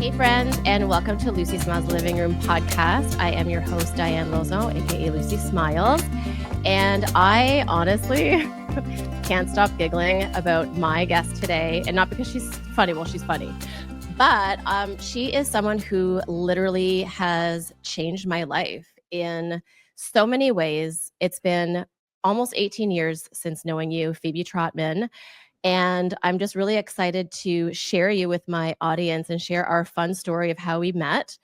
Hey friends, and welcome to Lucy Smiles Living Room podcast. I am your host, Diane Lozo, aka Lucy Smiles. And I honestly can't stop giggling about my guest today. And not because she's funny, well, she's funny. But she is someone who literally has changed my life in so many ways. It's been almost 18 years since knowing you, Phebe Trotman. And I'm just really excited to share you with my audience and share our fun story of how we met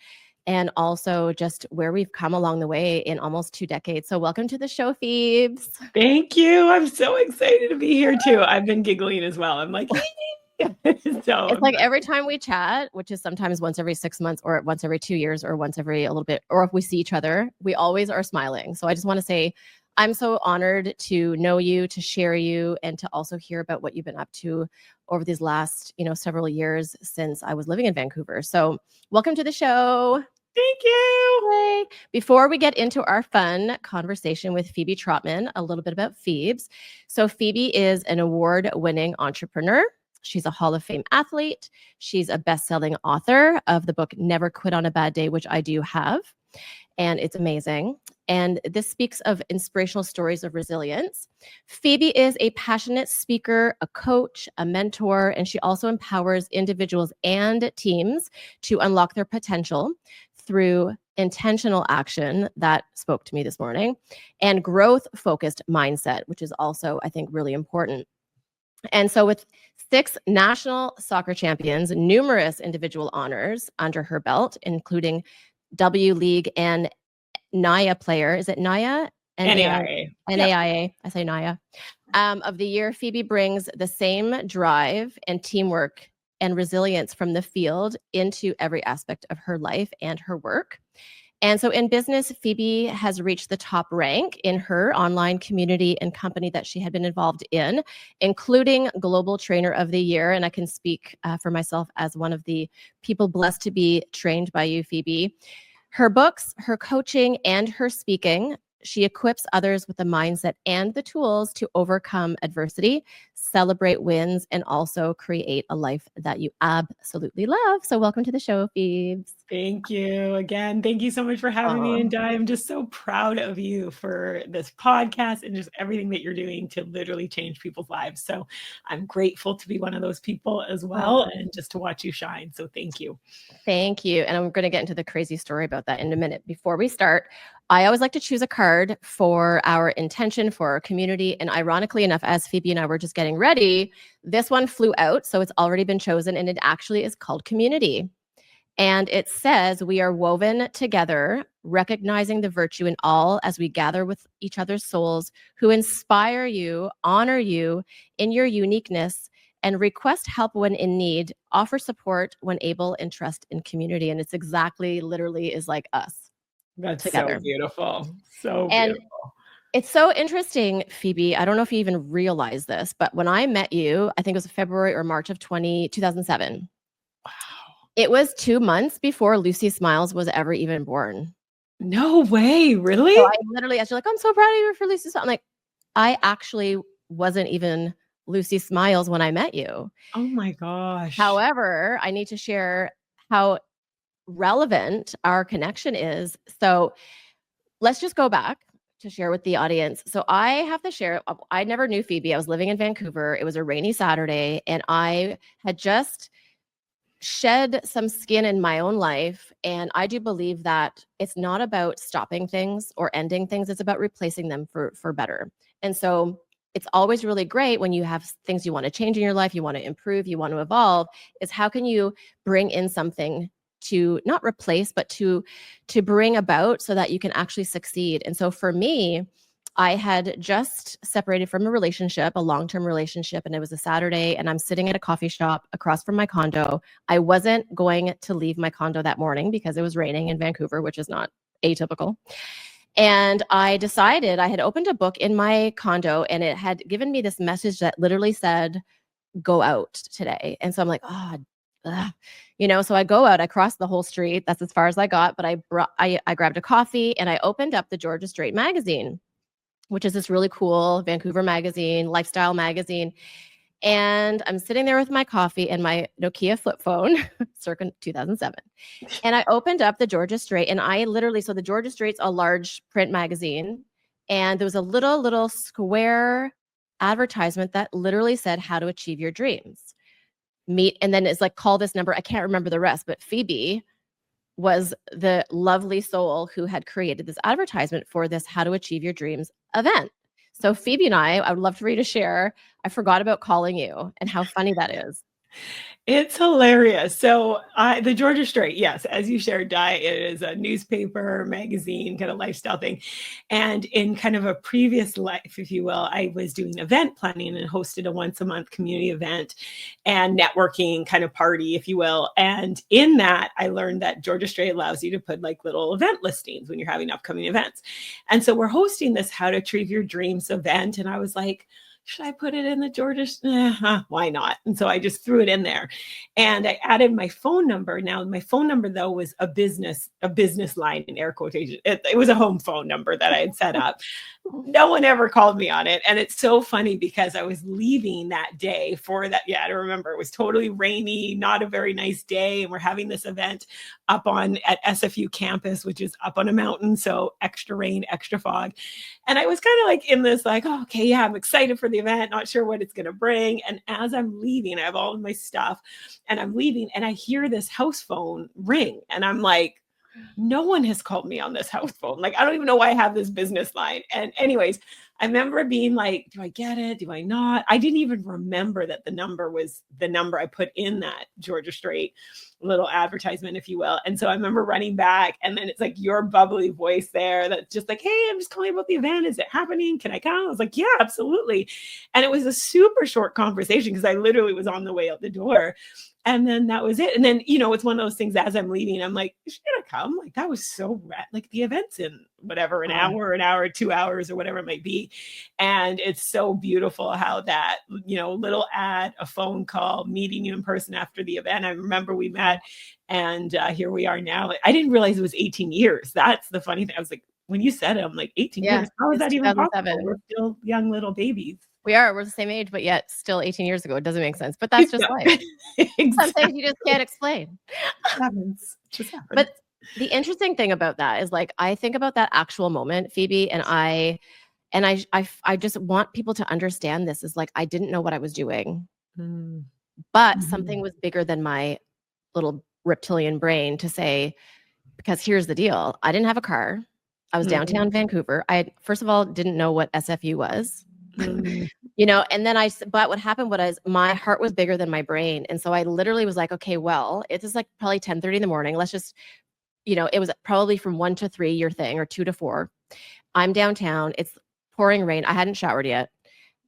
and also just where we've come along the way in almost 2 decades. So welcome to the show, Phoebes. Thank you. I'm so excited to be here too. I've been giggling as well. I'm like, it's like every time we chat, which is sometimes once every 6 months or once every 2 years or once every a little bit, or if we see each other, we always are smiling. So I just want to say, I'm so honored to know you, to share you, and to also hear about what you've been up to over these last, several years since I was living in Vancouver. So welcome to the show. Thank you. Yay. Before we get into our fun conversation with Phebe Trotman, a little bit about Phoebes. So Phebe is an award-winning entrepreneur. She's a Hall of Fame athlete. She's a best-selling author of the book Never Quit on a Bad Day, which I do have. And it's amazing. And this speaks of inspirational stories of resilience. Phebe is a passionate speaker, a coach, a mentor, and she also empowers individuals and teams to unlock their potential through intentional action that spoke to me this morning and growth-focused mindset, which is also, I think, really important. And so with 6 national soccer champions, numerous individual honors under her belt, including W League and NAIA player. Is it NAIA? NAIA. NAIA. Yep. I say NAIA. Of the year, Phebe brings the same drive and teamwork and resilience from the field into every aspect of her life and her work. And so in business, Phebe has reached the top rank in her online community and company that she had been involved in, including Global Trainer of the Year. And I can speak for myself as one of the people blessed to be trained by you, Phebe. Her books, her coaching, and her speaking, she equips others with the mindset and the tools to overcome adversity, celebrate wins, and also create a life that you absolutely love. So welcome to the show, Phoebes. Thank you again. Thank you so much for having me. And Di, I'm just so proud of you for this podcast and just everything that you're doing to literally change people's lives. So I'm grateful to be one of those people as well and just to watch you shine. So thank you. Thank you. And I'm going to get into the crazy story about that in a minute. Before we start, I always like to choose a card for our intention, for our community. And ironically enough, as Phebe and I were just getting ready, this one flew out. So it's already been chosen and it actually is called community. And it says, we are woven together, recognizing the virtue in all as we gather with each other's souls who inspire you, honor you in your uniqueness, and request help when in need, offer support when able, and trust in community. And it's exactly, literally is like us. That's together. So beautiful. So and beautiful. It's so interesting, Phebe. I don't know if you even realize this, but when I met you, I think it was February or March of 2007. Wow. It was 2 months before Lucy Smiles was ever even born. No way. Really? So I literally asked you, like, I'm so proud of you for Lucy Smiles. I'm like, I actually wasn't even Lucy Smiles when I met you. Oh my gosh. However, I need to share how relevant our connection is. So let's just go back to share with the audience. So I have to share, I never knew Phebe. I was living in Vancouver. It was a rainy Saturday and I had just shed some skin in my own life. And I do believe that it's not about stopping things or ending things. It's about replacing them for better. And so it's always really great when you have things you want to change in your life, you want to improve, you want to evolve, is how can you bring in something to not replace, but to bring about so that you can actually succeed. And so for me, I had just separated from a relationship, a long-term relationship, and it was a Saturday, and I'm sitting at a coffee shop across from my condo. I wasn't going to leave my condo that morning because it was raining in Vancouver, which is not atypical. And I decided, I had opened a book in my condo, and it had given me this message that literally said, go out today. And so I'm like, so I go out, I crossed the whole street. That's as far as I got, but I grabbed a coffee and I opened up the Georgia Straight magazine, which is this really cool Vancouver magazine, lifestyle magazine. And I'm sitting there with my coffee and my Nokia flip phone, circa 2007. And I opened up the Georgia Straight, and I literally, so the Georgia Straight's a large print magazine, and there was a little square advertisement that literally said how to achieve your dreams. Meet, and then it's like, call this number. I can't remember the rest, but Phebe was the lovely soul who had created this advertisement for this How to Achieve Your Dreams event. So Phebe and I would love for you to share. I forgot about calling you and how funny that is. It's hilarious. So the Georgia Straight, yes, as you shared, Di, it is a newspaper, magazine, kind of lifestyle thing. And in kind of a previous life, if you will, I was doing event planning and hosted a once a month community event and networking kind of party, if you will. And in that, I learned that Georgia Straight allows you to put like little event listings when you're having upcoming events. And so we're hosting this How to Achieve Your Dreams event. And I was like, should I put it in the Georgia? Why not? And so I just threw it in there, and I added my phone number. Now my phone number though was a business line in air quotation. It was a home phone number that I had set up. No one ever called me on it, and it's so funny because I was leaving that day for that. Yeah, I remember it was totally rainy, not a very nice day, and we're having this event up at SFU campus, which is up on a mountain, so extra rain, extra fog. And I was kind of like in this, like, oh, okay, yeah, I'm excited for the event, not sure what it's going to bring. And as I'm leaving, I have all of my stuff and I'm leaving and I hear this house phone ring. And I'm like, no one has called me on this house phone. Like, I don't even know why I have this business line. And anyways, I remember being like, do I get it? Do I not? I didn't even remember that the number was the number I put in that Georgia Straight little advertisement, if you will. And so I remember running back, and then it's like your bubbly voice there that's just like, hey, I'm just calling about the event. Is it happening? Can I come? I was like, yeah, absolutely. And it was a super short conversation because I literally was on the way out the door. And then that was it. And then, it's one of those things as I'm leaving, I'm like, is she going to come? Like, that was so rad. Like the event's in whatever, an hour, 2 hours or whatever it might be. And it's so beautiful how that, little ad, a phone call, meeting you in person after the event. I remember we met and here we are now. I didn't realize it was 18 years. That's the funny thing. I was like, when you said it, I'm like 18 years. How is that even possible? We're still young little babies. We're the same age, but yet still 18 years ago. It doesn't make sense, but that's just life. Exactly. Some things you just can't explain. Just happens. But the interesting thing about that is, like, I think about that actual moment, Phebe, and I just want people to understand this is like, I didn't know what I was doing, but something was bigger than my little reptilian brain to say, because here's the deal. I didn't have a car. I was downtown Vancouver. I, first of all, didn't know what SFU was. And then but what happened was my heart was bigger than my brain. And so I literally was like, okay, well, it is like probably 10:30 in the morning. Let's just, it was probably from 1 to 3 your thing, or 2 to 4. I'm downtown. It's pouring rain. I hadn't showered yet.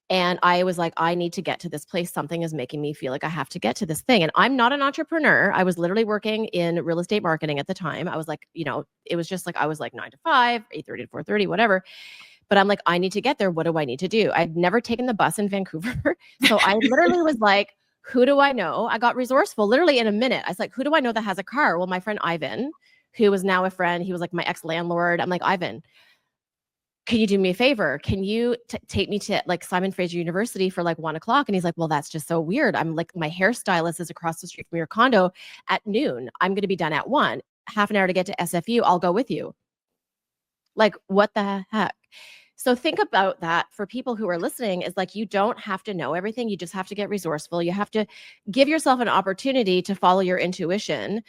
And I was like, I need to get to this place. Something is making me feel like I have to get to this thing. And I'm not an entrepreneur. I was literally working in real estate marketing at the time. I was like, it was just like, I was like 9 to 5, 8:30 to 4:30, whatever. But I'm like, I need to get there. What do I need to do? I'd never taken the bus in Vancouver. So I literally was like, who do I know? I got resourceful literally in a minute. I was like, who do I know that has a car? Well, my friend Ivan, who was now a friend, he was like my ex-landlord. I'm like, Ivan, can you do me a favor? Can you take me to like Simon Fraser University for like 1 o'clock? And he's like, well, that's just so weird. I'm like, my hairstylist is across the street from your condo at noon. I'm going to be done at 1. Half an hour to get to SFU. I'll go with you. Like, what the heck? So think about that for people who are listening, is like, you don't have to know everything. You just have to get resourceful. You have to give yourself an opportunity to follow your intuition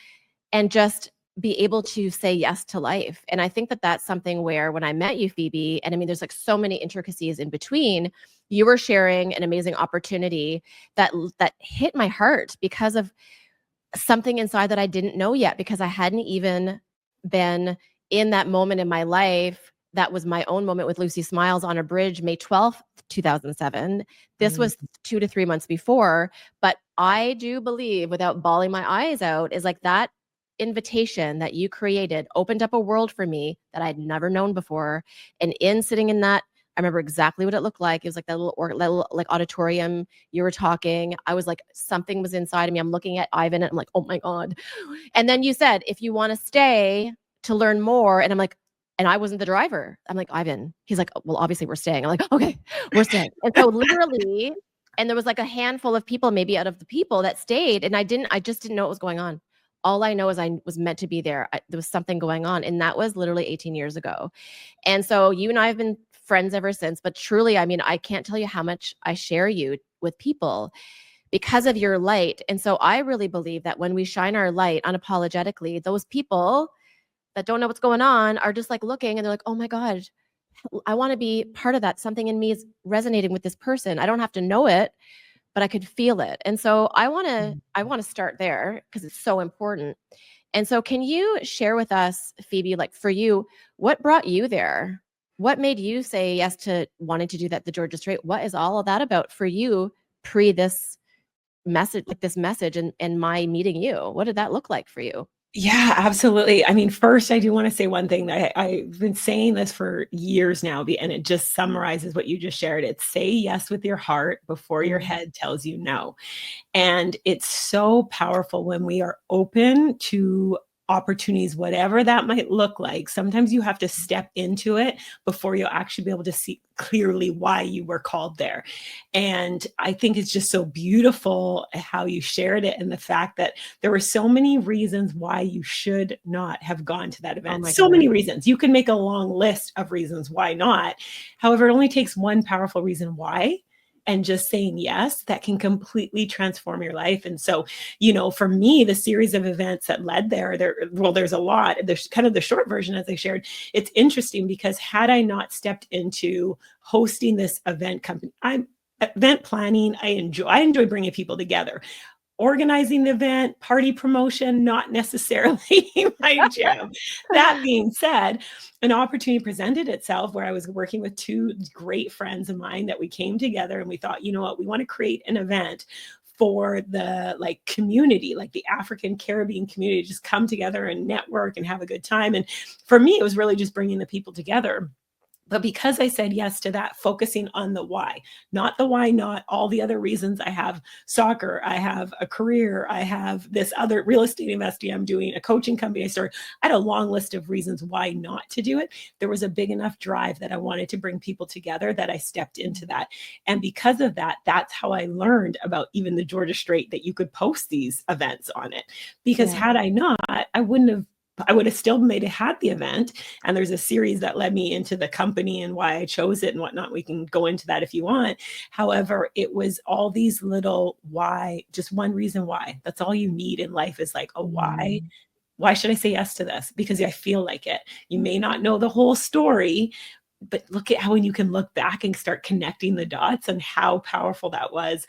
and just be able to say yes to life. And I think that that's something where when I met you, Phebe, and I mean, there's like so many intricacies in between, you were sharing an amazing opportunity that hit my heart because of something inside that I didn't know yet, because I hadn't even been in that moment in my life. That was my own moment with Lucy Smiles on a bridge, May 12th, 2007. This was 2 to 3 months before. But I do believe, without bawling my eyes out, is like that invitation that you created opened up a world for me that I'd never known before. And in sitting in that, I remember exactly what it looked like. It was like that little like auditorium. You were talking. I was like, something was inside of me. I'm looking at Ivan and I'm like, oh my God. And then you said, if you want to stay to learn more. And I'm like, and I wasn't the driver. I'm like, Ivan. He's like, well, obviously we're staying. I'm like, okay, we're staying. And so literally And there was like a handful of people, maybe out of the people that stayed. And I just didn't know what was going on. All I know is I was meant to be there. There was something going on. And that was literally 18 years ago. And so you and I have been friends ever since. But truly, I mean, I can't tell you how much I share you with people because of your light. And so I really believe that when we shine our light unapologetically, those people that don't know what's going on are just like looking and they're like, oh my God, I want to be part of that. Something in me is resonating with this person. I don't have to know it, but I could feel it. And so I want to start there because it's so important. And so can you share with us, Phebe, like for you, what brought you there? What made you say yes to wanting to do that, the Georgia Strait? What is all of that about for you pre this message and my meeting you? What did that look like for you? Yeah, absolutely. I mean, first, I do want to say one thing that I've been saying this for years now, and it just summarizes what you just shared. It's say yes with your heart before your head tells you no. And it's so powerful when we are open to opportunities, whatever that might look like. Sometimes you have to step into it before you'll actually be able to see clearly why you were called there. And I think it's just so beautiful how you shared it and the fact that there were so many reasons why you should not have gone to that event. So many reasons. You can make a long list of reasons why not. However, it only takes one powerful reason why. And just saying yes, that can completely transform your life. And so, for me, the series of events that led there's a lot. There's kind of the short version, as I shared. It's interesting because had I not stepped into hosting this event company, I'm event planning. I enjoy bringing people together. Organizing the event, party promotion, not necessarily my jam. That being said, an opportunity presented itself where I was working with two great friends of mine that we came together and we thought, you know what, we want to create an event for the community, like the African Caribbean community, just come together and network and have a good time. And for me, it was really just bringing the people together. But because I said yes to that, focusing on the why, not the why, not all the other reasons. I have soccer, I have a career, I have this other real estate investing, I'm doing a coaching company I started. I had a long list of reasons why not to do it. There was a big enough drive that I wanted to bring people together that I stepped into that. And because of that, that's how I learned about even the Georgia Strait, that you could post these events on it. Because had I not, I would have still had the event. And there's a series that led me into the company and why I chose it and whatnot. We can go into that if you want. However, it was all these little why, just one reason why. That's all you need in life is like a why. Why should I say yes to this? Because I feel like it. You may not know the whole story, but look at how when you can look back and start connecting the dots and how powerful that was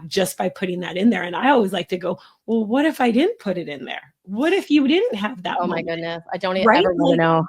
just by putting that in there. And I always like to go, well, what if I didn't put it in there? What if you didn't have that moment? My goodness. I don't ever want to know.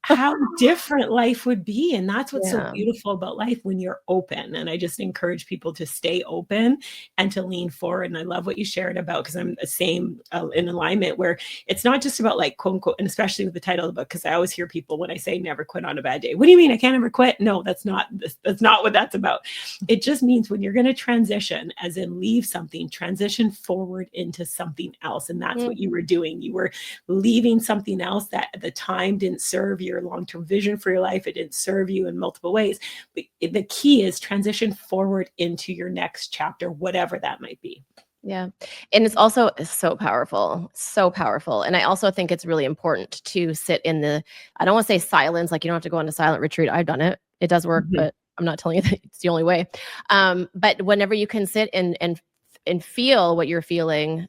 How different life would be. And that's what's so beautiful about life when you're open. And I just encourage people to stay open and to lean forward. And I love what you shared about, because I'm the same in alignment, where it's not just about like quote unquote, and especially with the title of the book, because I always hear people when I say never quit on a bad day. What do you mean I can't ever quit? No, that's not what that's about. It just means when you're going to transition, as in leave something, transition forward into something else. And that's what you were doing. You were leaving something else that at the time didn't serve your long-term vision for your life. It didn't serve you in multiple ways. But the key is transition forward into your next chapter, whatever that might be. Yeah. And it's also so powerful, so powerful. And I also think it's really important to sit in I don't want to say silence, like you don't have to go on a silent retreat. I've done it. It does work, but I'm not telling you that it's the only way. But whenever you can sit and feel what you're feeling,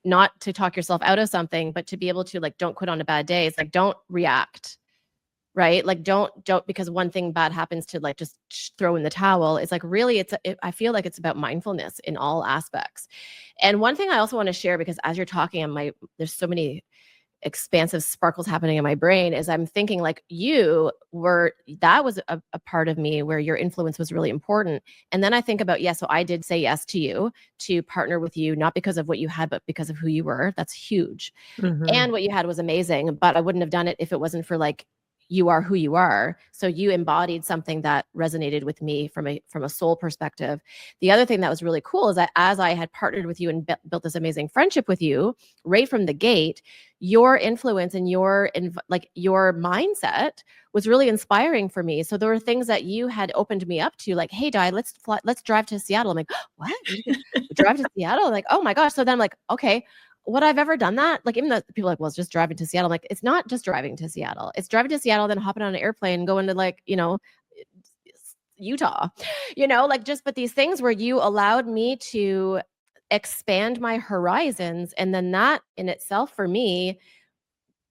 not to talk yourself out of something, but to be able to don't quit on a bad day. It's like, don't react. Right? Like don't because one thing bad happens to just throw in the towel. It's like really I feel like it's about mindfulness in all aspects. And one thing I also want to share, because as you're talking, there's so many expansive sparkles happening in my brain, is I'm thinking that was a part of me where your influence was really important. And then I think about, so I did say yes to you, to partner with you, not because of what you had, but because of who you were. That's huge. And what you had was amazing, but I wouldn't have done it if it wasn't for you are who you are. So you embodied something that resonated with me from a soul perspective. The other thing that was really cool is that as I had partnered with you and built this amazing friendship with you right from the gate, your influence and your mindset was really inspiring for me. So there were things that you had opened me up to, like, hey, Di, let's drive to Seattle. I'm like, what? We drive to Seattle? Like, oh my gosh. So then I'm like, okay, would I've ever done that? Like, even though people are like, well, it's just driving to Seattle. I'm like, it's not just driving to Seattle. It's driving to Seattle, then hopping on an airplane, going to, like, Utah, like, just, but these things where you allowed me to expand my horizons. And then that in itself for me,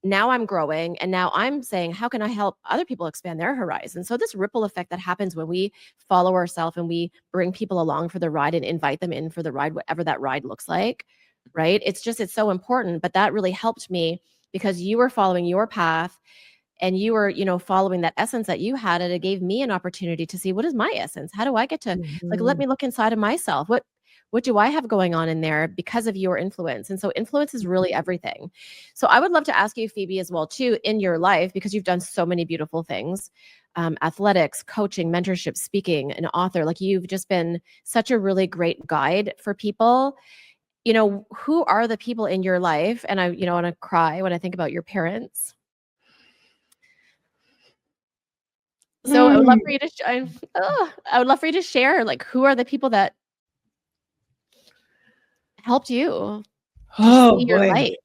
now I'm growing, and now I'm saying, how can I help other people expand their horizons? So this ripple effect that happens when we follow ourselves and we bring people along for the ride and invite them in for the ride, whatever that ride looks like, right? It's so important. But that really helped me because you were following your path and you were, following that essence that you had, and it gave me an opportunity to see, what is my essence? How do I get to, like, let me look inside of myself. What do I have going on in there because of your influence? And so influence is really everything. So I would love to ask you, Phebe, as well, too, in your life, because you've done so many beautiful things, athletics, coaching, mentorship, speaking, an author, like, you've just been such a really great guide for people. Who are the people in your life? And I, want to cry when I think about your parents. So I would love for you to, I would love for you to share, like, who are the people that helped you to see your light?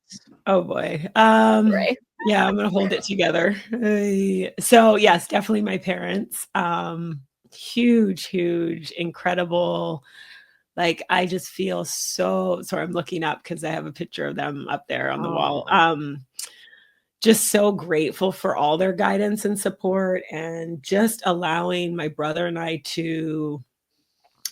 Oh boy. Right. Yeah, I'm gonna hold it together. So yes, definitely my parents. Huge, incredible. Like, I just feel so sorry. I'm looking up because I have a picture of them up there on the wall. Just so grateful for all their guidance and support, and just allowing my brother and I to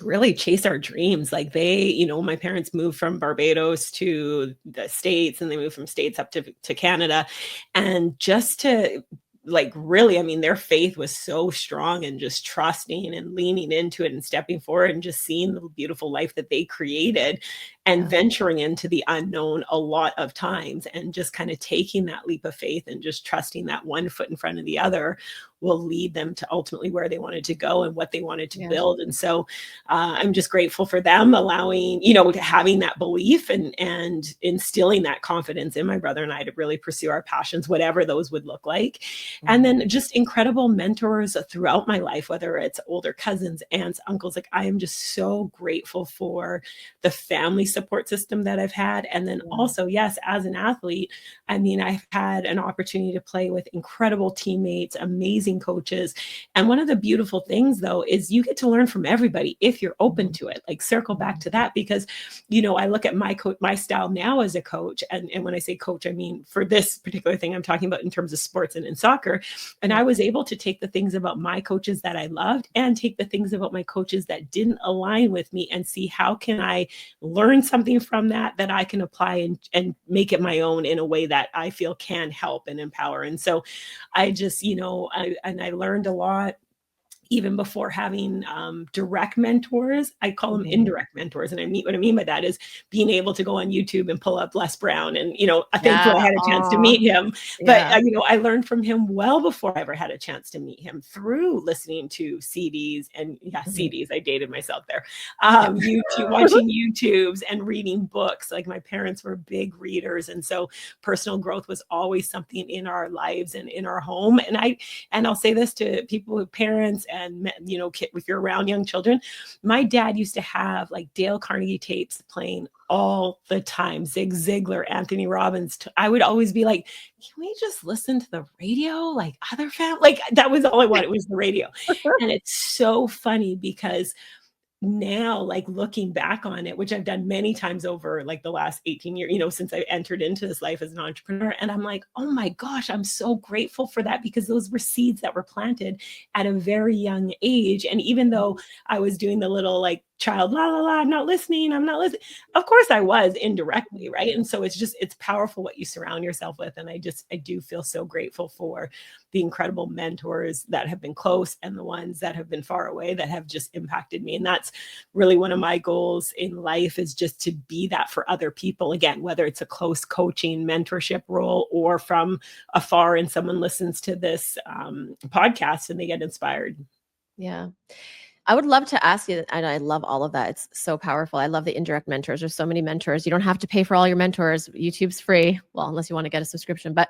really chase our dreams. Like, my parents moved from Barbados to the States, and they moved from States up to Canada. And just to, like, really, I mean, their faith was so strong, and just trusting and leaning into it and stepping forward and just seeing the beautiful life that they created, and venturing into the unknown a lot of times, and just kind of taking that leap of faith and just trusting that one foot in front of the other will lead them to ultimately where they wanted to go and what they wanted to build. And so I'm just grateful for them allowing, having that belief and instilling that confidence in my brother and I to really pursue our passions, whatever those would look like. And then just incredible mentors throughout my life, whether it's older cousins, aunts, uncles. Like, I am just so grateful for the family support system that I've had. And then also, yes, as an athlete, I mean, I've had an opportunity to play with incredible teammates, amazing coaches. And one of the beautiful things, though, is you get to learn from everybody if you're open to it. Like, circle back to that, because, I look at my style now as a coach. And when I say coach, I mean, for this particular thing I'm talking about in terms of sports and in soccer. And I was able to take the things about my coaches that I loved and take the things about my coaches that didn't align with me, and see how can I learn something from that I can apply and make it my own in a way that I feel can help and empower. And so I just, I learned a lot even before having direct mentors. I call them indirect mentors. And what I mean by that is being able to go on YouTube and pull up Les Brown. And, thankfully I had a chance to meet him. But, I learned from him well before I ever had a chance to meet him, through listening to CDs and CDs. I dated myself there. YouTube, watching YouTubes and reading books. Like, my parents were big readers. And so personal growth was always something in our lives and in our home. And I'll say this to people with parents, and, if you're around young children, my dad used to have, like, Dale Carnegie tapes playing all the time, Zig Ziglar, Anthony Robbins. I would always be like, can we just listen to the radio like other family? Like, that was all I wanted, was the radio. And it's so funny because now, like, looking back on it, which I've done many times over, like, the last 18 years, since I entered into this life as an entrepreneur. And I'm like, oh my gosh, I'm so grateful for that, because those were seeds that were planted at a very young age. And even though I was doing the little, like, child, la, la, la, I'm not listening. Of course I was, indirectly. Right. And so it's powerful what you surround yourself with. And I do feel so grateful for the incredible mentors that have been close, and the ones that have been far away that have just impacted me. And that's really one of my goals in life, is just to be that for other people. Again, whether it's a close coaching mentorship role, or from afar, and someone listens to this podcast and they get inspired. Yeah. I would love to ask you, and I love all of that. It's so powerful. I love the indirect mentors. There's so many mentors. You don't have to pay for all your mentors. YouTube's free. Well, unless you want to get a subscription. But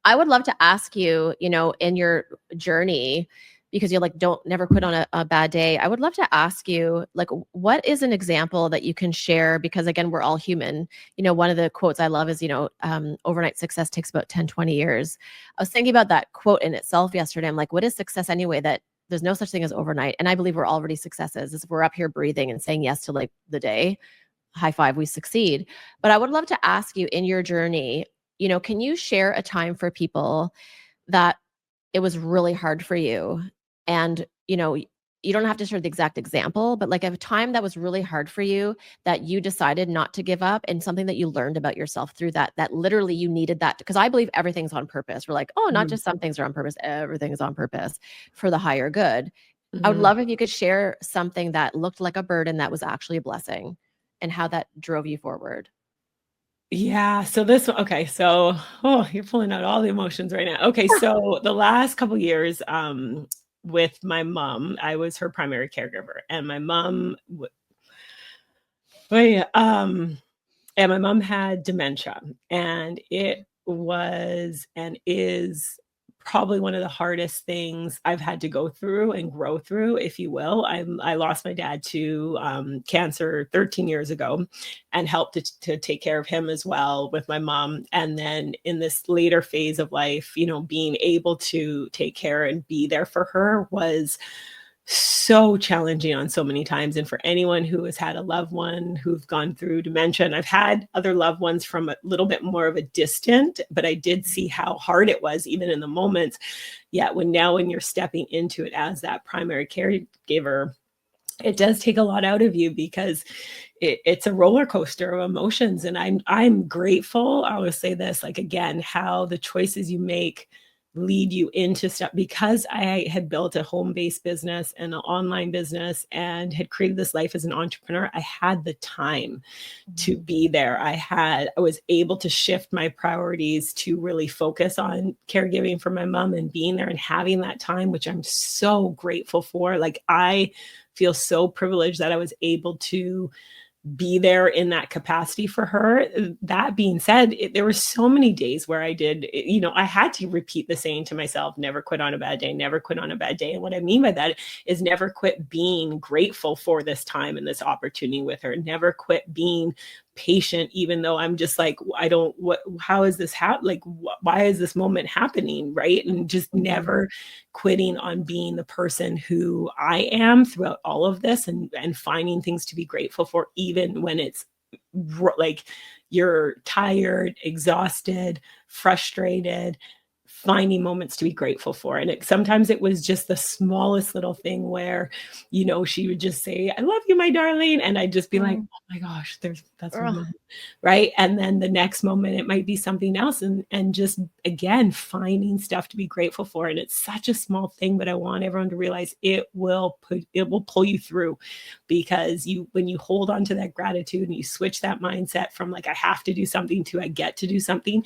I would love to ask you, in your journey, because you're like, don't never quit on a bad day. I would love to ask you, like, what is an example that you can share? Because again, we're all human. One of the quotes I love is, overnight success takes about 10, 20 years. I was thinking about that quote in itself yesterday. I'm like, what is success anyway? That there's no such thing as overnight. And I believe we're already successes. As we're up here breathing and saying yes to like the day. High five, we succeed. But I would love to ask you, in your journey, can you share a time for people that it was really hard for you? And, you don't have to share the exact example, but like a time that was really hard for you that you decided not to give up, and something that you learned about yourself through that literally you needed that. Because I believe everything's on purpose. We're like, oh, not Mhm. just some things are on purpose, everything is on purpose for the higher good. I would Mhm. love if you could share something that looked like a burden that was actually a blessing, and how that drove you forward. Yeah, so this okay, so oh, you're pulling out all the emotions right now. Okay, so the last couple years, with my mom, I was her primary caregiver, and my mom wait, and my mom had dementia, and it was and is probably one of the hardest things I've had to go through and grow through, if you will. I lost my dad to cancer 13 years ago, and helped to take care of him as well with my mom. And then in this later phase of life, being able to take care and be there for her was so challenging on so many times. And for anyone who has had a loved one who've gone through dementia, and I've had other loved ones from a little bit more of a distant, but I did see how hard it was even in the moments. Yet when you're stepping into it as that primary caregiver, it does take a lot out of you, because it's a roller coaster of emotions. And I'm grateful. I always say this, like, again, how the choices you make lead you into stuff, because I had built a home-based business and an online business and had created this life as an entrepreneur. I had the time to Mhm. be there. I was able to shift my priorities to really focus on caregiving for my mom and being there and having that time, which I'm so grateful for. Like, I feel so privileged that I was able to be there in that capacity for her. That being said, there were so many days where I had to repeat the saying to myself, never quit on a bad day, never quit on a bad day. And what I mean by that is never quit being grateful for this time and this opportunity with her. Never quit being patient, even though I'm just like, I don't, how is this like, why is this moment happening? Right. And just Mhm. never quitting on being the person who I am throughout all of this, and finding things to be grateful for, even when it's like you're tired, exhausted, frustrated, finding moments to be grateful for. And sometimes it was just the smallest little thing where, she would just say, I love you, my darling. And I'd just be like, Mm. oh my gosh, that's my Ugh. mom. Right. And then the next moment it might be something else. And just again, finding stuff to be grateful for. And it's such a small thing, but I want everyone to realize it will pull you through, because when you hold on to that gratitude and you switch that mindset from like, I have to do something to I get to do something,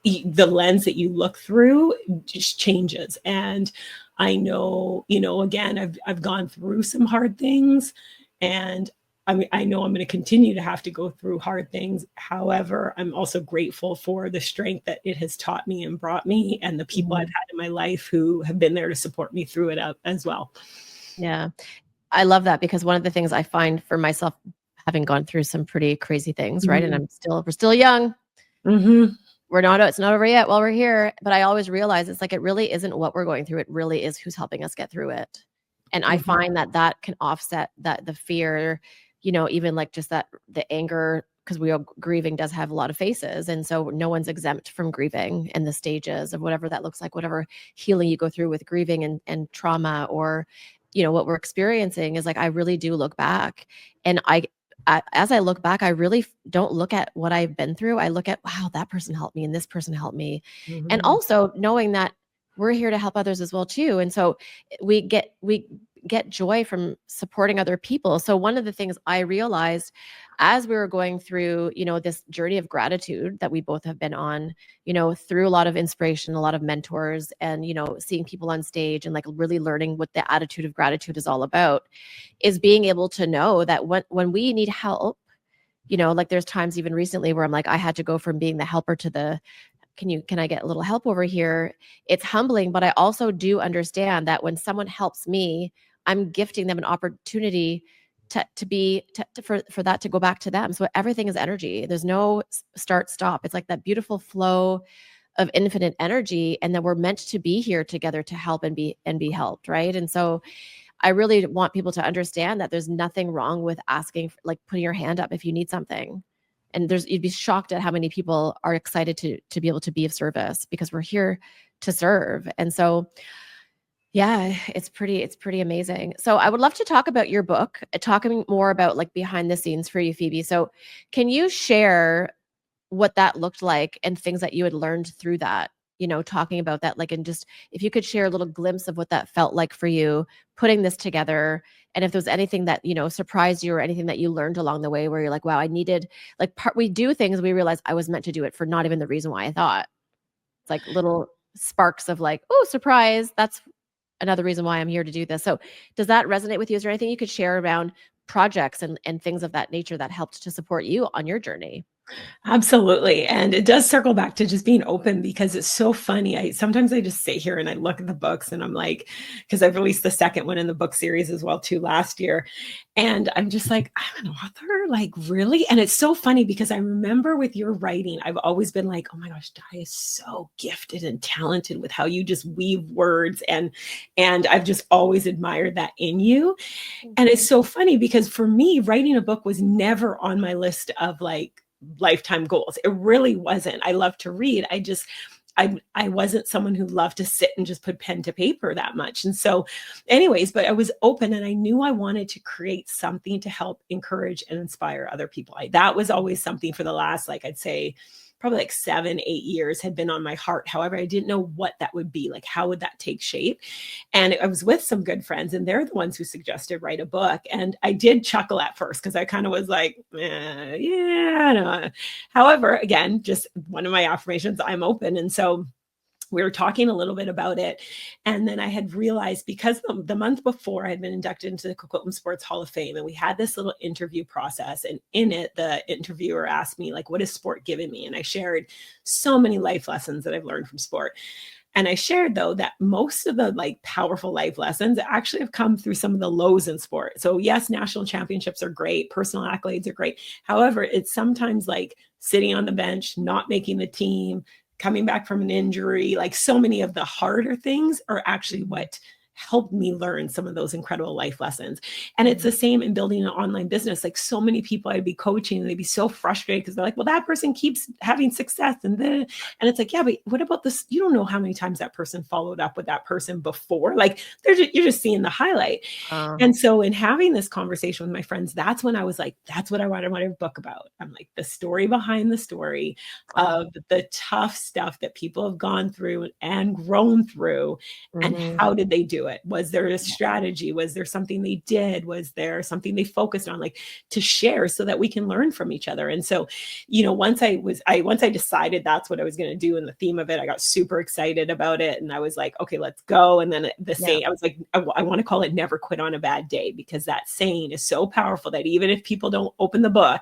the lens that you look through just changes. And I know, again, I've gone through some hard things, and I know I'm going to continue to have to go through hard things. However, I'm also grateful for the strength that it has taught me and brought me, and the people I've Mhm. had in my life who have been there to support me through it as well. Yeah. I love that, because one of the things I find for myself, having gone through some pretty crazy things, right? And Mhm. we're still young. Mhm. It's not over yet while we're here. But I always realize it's like, it really isn't what we're going through. It really is who's helping us get through it. And I Mhm. find that can offset the fear, even like just the anger, because grieving does have a lot of faces. And so no one's exempt from grieving, and the stages of whatever that looks like, whatever healing you go through with grieving and trauma, or, what we're experiencing is like, I really do look back, and as I look back, I really don't look at what I've been through. I look at, wow, that person helped me and this person helped me. And Mhm. also knowing that we're here to help others as well too. And so we get joy from supporting other people. So one of the things I realized as we were going through, this journey of gratitude that we both have been on, through a lot of inspiration, a lot of mentors, and, seeing people on stage, and like really learning what the attitude of gratitude is all about, is being able to know that when we need help, like there's times even recently where I'm like, I had to go from being the helper to the can I get a little help over here? It's humbling, but I also do understand that when someone helps me, I'm gifting them an opportunity for that to go back to them. So everything is energy. There's no start stop. It's like that beautiful flow of infinite energy, and then we're meant to be here together to help and be helped, right? And so I really want people to understand that there's nothing wrong with asking, like putting your hand up if you need something. And you'd be shocked at how many people are excited to be able to be of service, because we're here to serve. And so yeah, it's pretty amazing. So I would love to talk about your book, talking more about like behind the scenes for you, Phoebe. So can you share what that looked like and things that you had learned through that, talking about that, like, and just if you could share a little glimpse of what that felt like for you putting this together, and if there was anything that, surprised you or anything that you learned along the way where you're like, wow, I needed, like, we do things, we realize I was meant to do it for not even the reason why I thought. It's like little sparks of like, oh, surprise, that's another reason why I'm here to do this. So does that resonate with you? Is there anything you could share around projects and things of that nature that helped to support you on your journey? Absolutely. And it does circle back to just being open, because it's so funny. Sometimes I just sit here and I look at the books and I'm like, because I've released the second one in the book series as well too last year. And I'm just like, I'm an author, like really? And it's so funny because I remember with your writing, I've always been like, oh my gosh, Di is so gifted and talented with how you just weave words. And I've just always admired that in you. And it's so funny because for me, writing a book was never on my list of like lifetime goals. It really wasn't. I love to read. I wasn't someone who loved to sit and just put pen to paper that much. And so anyways, but I was open and I knew I wanted to create something to help encourage and inspire other people. That was always something for the last, like I'd say probably like 7-8 years had been on my heart. However, I didn't know what that would be. Like, how would that take shape? And I was with some good friends and they're the ones who suggested write a book. And I did chuckle at first because I kind of was like, yeah, no. However, again, just one of my affirmations, I'm open. And so we were talking a little bit about it. And then I had realized, because the month before I had been inducted into the Coquitlam Sports Hall of Fame, and we had this little interview process. And in it, the interviewer asked me, like, what has sport given me? And I shared so many life lessons that I've learned from sport. And I shared, though, that most of the like powerful life lessons actually have come through some of the lows in sport. So yes, national championships are great. Personal accolades are great. However, it's sometimes like sitting on the bench, not making the team, coming back from an injury, like so many of the harder things are actually what helped me learn some of those incredible life lessons. And it's the same in building an online business. Like so many people I'd be coaching and they'd be so frustrated because they're like, well, that person keeps having success. And it's like, yeah, but what about this? You don't know how many times that person followed up with that person before. Like you're just seeing the highlight. And so in having this conversation with my friends, that's when I was like, that's what I want to write a book about. I'm like, the story behind the story of the tough stuff that people have gone through and grown through. And how did they do it? Was there a strategy? Was there something they did? Was there something they focused on, like to share so that we can learn from each other? And so, once I decided that's what I was going to do and the theme of it, I got super excited about it. And I was like, okay, let's go. And then I was like, I want to call it never quit on a bad day, because that saying is so powerful that even if people don't open the book,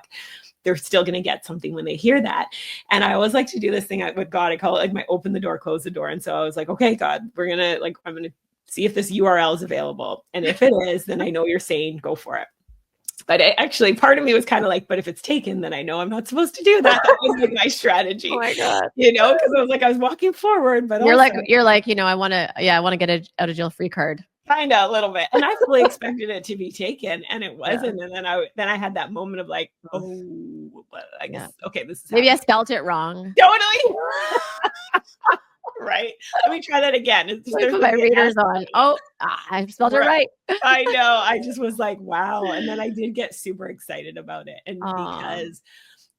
they're still going to get something when they hear that. And I always like to do this thing with God. I call it like my open the door, close the door. And so I was like, okay, God, I'm going to see if this URL is available. And if it is, then I know you're saying go for it. But actually, part of me was kind of like, but if it's taken, then I know I'm not supposed to do that. That was like my strategy. Oh my God. Because I was walking forward, but you're like, I want to get a out of jail free card. Kind of a little bit. And I fully expected it to be taken, and it wasn't. Yeah. And then I had that moment of like, oh, I guess, okay, this is maybe I spelled it wrong. Totally. Right. Let me try that again. Put my readers on. Oh, I spelled it right. I know. I just was like, wow. And then I did get super excited about it. And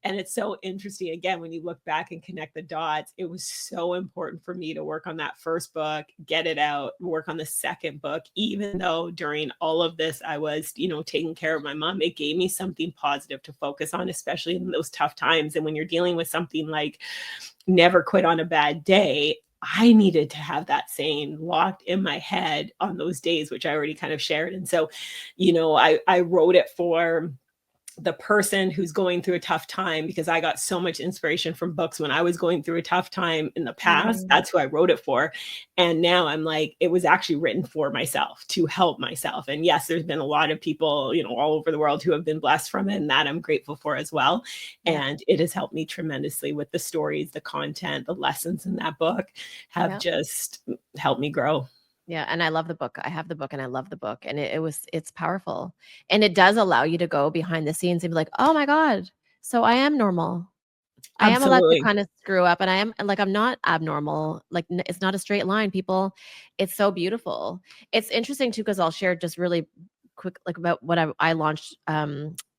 and it's so interesting, again, when you look back and connect the dots, it was so important for me to work on that first book, get it out, work on the second book, even though during all of this, I was, taking care of my mom. It gave me something positive to focus on, especially in those tough times. And when you're dealing with something like never quit on a bad day, I needed to have that saying locked in my head on those days, which I already kind of shared. And so, I wrote it for the person who's going through a tough time, because I got so much inspiration from books when I was going through a tough time in the past. That's who I wrote it for. And now I'm like, it was actually written for myself, to help myself. And yes, there's been a lot of people, all over the world who have been blessed from it, and that I'm grateful for as well. Yeah. And it has helped me tremendously with the stories, the content, the lessons in that book have just helped me grow. Yeah, and I love the book. I have the book and I love the book, and it's powerful. And it does allow you to go behind the scenes and be like, "Oh my God, so I am normal. I am allowed to Absolutely. kind of screw up, and I'm not abnormal. Like it's not a straight line, people. It's so beautiful. It's interesting too because I'll share just really quick like about what I launched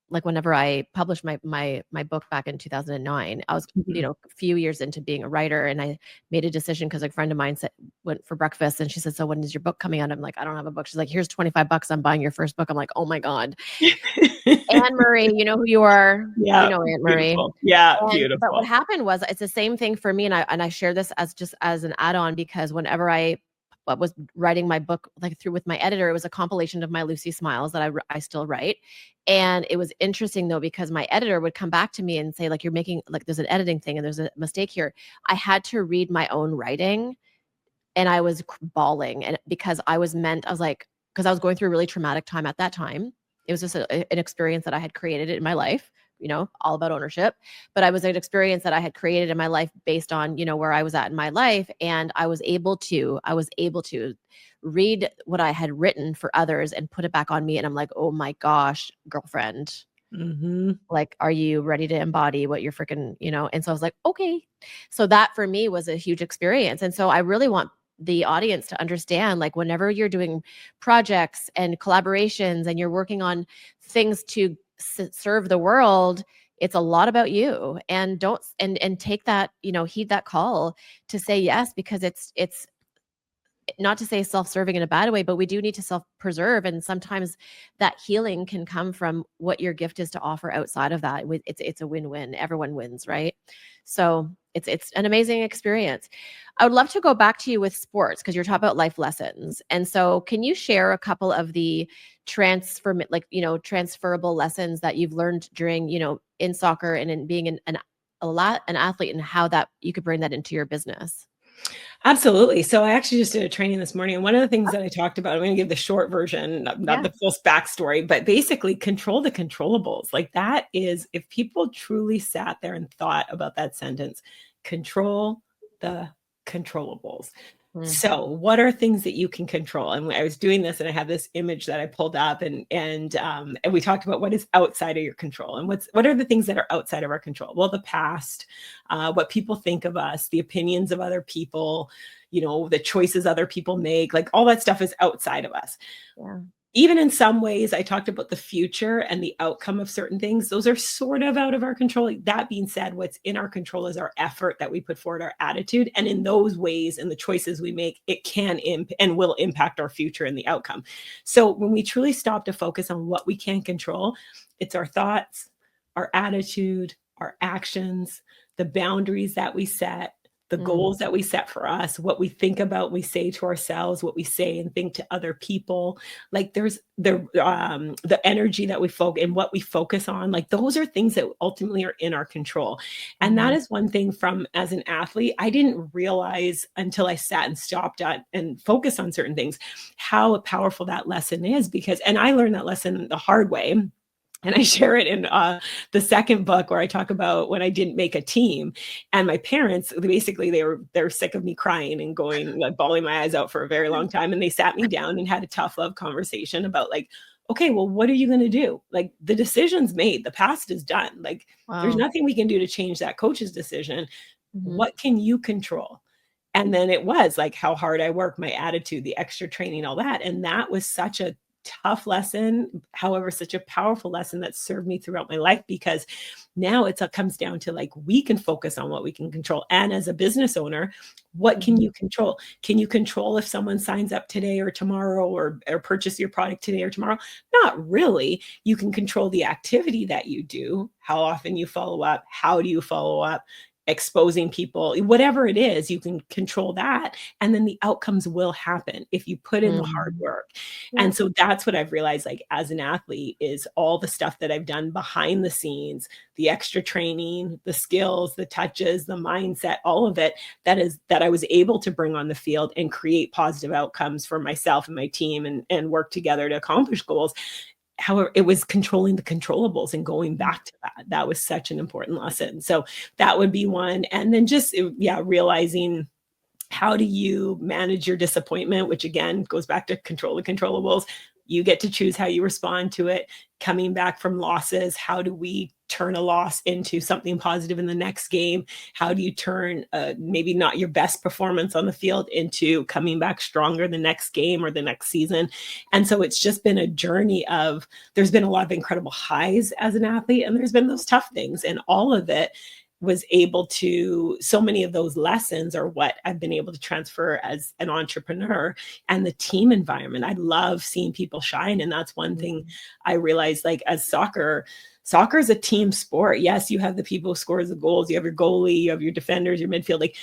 like whenever I published my book back in 2009. I was Mhm. a few years into being a writer, and I made a decision because a friend of mine went for breakfast, and she said, "So when is your book coming out?" I'm like, "I don't have a book." She's like, "Here's $25. I'm buying your first book." I'm like, "Oh my God." Anne Marie, you know who you are. You Yeah, know Aunt Marie. beautiful. Yeah, But what beautiful. happened was it's the same thing for me, and I share this as just as an add-on because whenever I was writing my book like through with my editor, it was a compilation of my Lucy Smiles that I still write. And it was interesting though because my editor would come back to me and say like you're making like there's an editing thing and there's a mistake here. I had to read my own writing and I was bawling and because I was like because I was going through a really traumatic time at that time. It was just an experience that I had created in my life, all about ownership. But I was an experience that I had created in my life based on, where I was at in my life. And I was able to read what I had written for others and put it back on me. And I'm like, oh my gosh, girlfriend, Mhm. like, are you ready to embody what you're freaking, And so I was like, okay. So that for me was a huge experience. And so I really want the audience to understand, like, whenever you're doing projects and collaborations and you're working on things to serve the world, it's a lot about you and don't and take that heed that call to say yes because it's not to say self-serving in a bad way, but we do need to self-preserve. And sometimes that healing can come from what your gift is to offer outside of that. It's a win-win. Everyone wins, right? So it's an amazing experience. I would love to go back to you with sports because you're talking about life lessons. And so can you share a couple of the transferable lessons that you've learned during, in soccer and in being an athlete and how that you could bring that into your business? Absolutely. So I actually just did a training this morning, and one of the things that I talked about, I'm gonna give the short version, not Yeah. the full backstory, but basically control the controllables. Like that is if people truly sat there and thought about that sentence, control the controllables. Mm. So, what are things that you can control? And I was doing this, and I have this image that I pulled up, and we talked about what is outside of your control, and what are the things that are outside of our control? Well, the past, what people think of us, the opinions of other people, the choices other people make, like all that stuff is outside of us. Yeah. Even in some ways, I talked about the future and the outcome of certain things. Those are sort of out of our control. That being said, what's in our control is our effort that we put forward, our attitude. And in those ways and the choices we make, it can and will impact our future and the outcome. So when we truly stop to focus on what we can control, it's our thoughts, our attitude, our actions, the boundaries that we set, the Mm. goals that we set for us, what we think about, we say to ourselves, what we say and think to other people. Like there's the energy that we focus and what we focus on, like those are things that ultimately are in our control. And that Mhm. is one thing from as an athlete, I didn't realize until I sat and stopped at and focused on certain things, how powerful that lesson is. Because and I learned that lesson the hard way. And I share it in the second book where I talk about when I didn't make a team, and my parents basically they're sick of me crying and going like bawling my eyes out for a very long time, and they sat me down and had a tough love conversation about like, okay, well, what are you going to do? Like the decision's made, the past is done. Like there's Wow. nothing we can do to change that coach's decision. Mhm. What can you control? And then it was like how hard I work, my attitude, the extra training, all that. And that was such a tough lesson, however, such a powerful lesson that served me throughout my life because now comes down to like we can focus on what we can control. And as a business owner, what can Mhm. you control? Can you control if someone signs up today or tomorrow or purchase your product today or tomorrow? Not really. You can control the activity that you do, how often you follow up, how do you follow up, exposing people, whatever it is, you can control that. And then the outcomes will happen if you put in the hard work. Yeah. And so that's what I've realized, like as an athlete, is all the stuff that I've done behind the scenes, the extra training, the skills, the touches, the mindset, all of it, that I was able to bring on the field and create positive outcomes for myself and my team, and work together to accomplish goals. However, it was controlling the controllables and going back to that. That was such an important lesson. So that would be one. And then just, realizing, how do you manage your disappointment, which again goes back to control the controllables. You get to choose how you respond to it. Coming back from losses, how do we turn a loss into something positive in the next game? How do you turn maybe not your best performance on the field into coming back stronger the next game or the next season? And so it's just been a journey of, there's been a lot of incredible highs as an athlete, and there's been those tough things, and all of it was able to, so many of those lessons are what I've been able to transfer as an entrepreneur. And the team environment, I love seeing people shine. And that's one thing I realized, like as soccer is a team sport. Yes, you have the people who score the goals, you have your goalie, you have your defenders, your midfield, like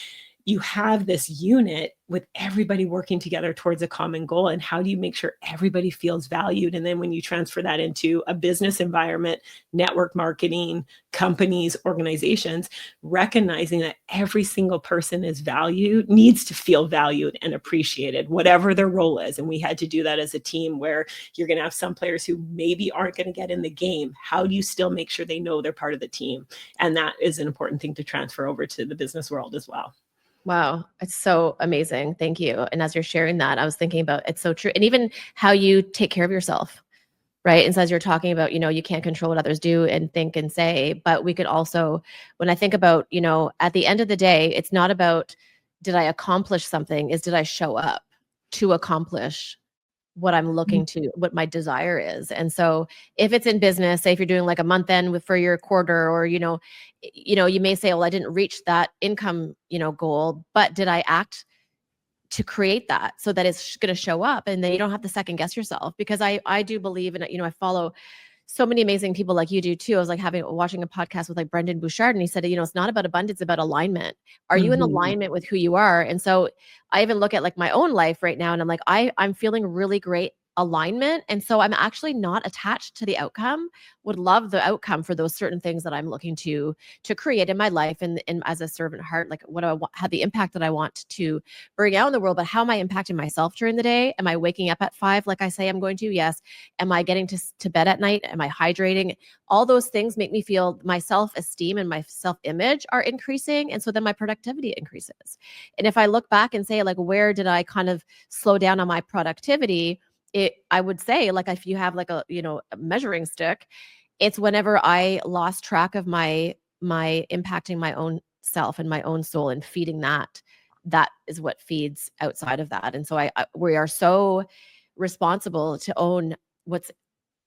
you have this unit with everybody working together towards a common goal. And how do you make sure everybody feels valued? And then when you transfer that into a business environment, network marketing, companies, organizations, recognizing that every single person is valued, needs to feel valued and appreciated, whatever their role is. And we had to do that as a team, where you're going to have some players who maybe aren't going to get in the game. How do you still make sure they know they're part of the team? And that is an important thing to transfer over to the business world as well. Wow. It's so amazing. Thank you. And as you're sharing that, I was thinking about, it's so true. And even how you take care of yourself, right? And so as you're talking about, you can't control what others do and think and say, but we could also, when I think about, at the end of the day, it's not about, did I accomplish something? Is, did I show up to accomplish what I'm looking to, what my desire is? And so if it's in business, say if you're doing like a month end for your quarter, or, you may say, well, I didn't reach that income, goal, but did I act to create that so that it's going to show up? And then you don't have to second guess yourself, because I do believe in it. I follow so many amazing people like you do too. I was like watching a podcast with like Brendan Bouchard, and he said, it's not about abundance, it's about alignment. Are you in alignment with who you are? And so I even look at like my own life right now, and I'm like, I'm feeling really great alignment. And so I'm actually not attached to the outcome, would love the outcome for those certain things that I'm looking to create in my life, and as a servant heart, like what do I want, have the impact that I want to bring out in the world, but how am I impacting myself during the day? Am I waking up at 5 like I say I'm going to? Yes. Am I getting to bed at night? Am I hydrating? All those things make me feel my self-esteem and my self-image are increasing. And so then my productivity increases. And if I look back and say, like, where did I kind of slow down on my productivity? I would say, like, if you have like a measuring stick, it's whenever I lost track of my impacting my own self and my own soul, and feeding that is what feeds outside of that. And so we are so responsible to own what's